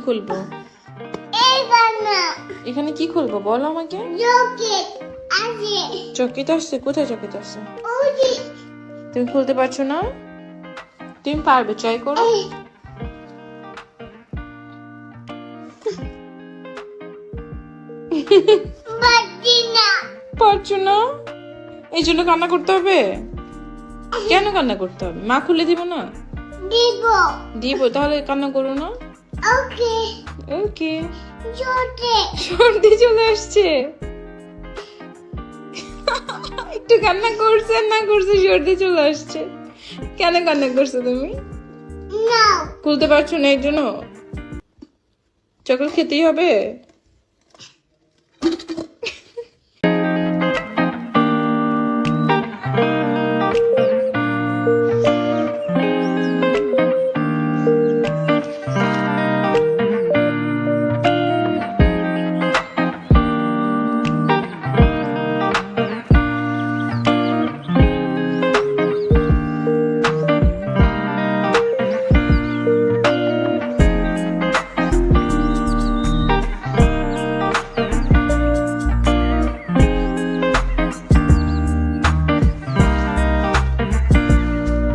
খুলবো? এখানে কি খুলবো বলো আমাকে। চকিত আসছে? কোথায় চকিত আসছে? তুমি খুলতে পারছো না? তুমি পারবে, ট্রাই করো। পারছো না? এই জন্য কান্না করতে হবে? কেন কান্না করতে হবে? মা খুলে দিব না? দিব, তাহলে কান্না করো না। ওকে ওকে। সর্দি চলে আসছে। একটু কান্না করছে না করছে, সর্দি চলে আসছে। কেন কান্না করছো তুমি? খুলতে পারছো না এই জন্য? চকলেট খেতেই হবে?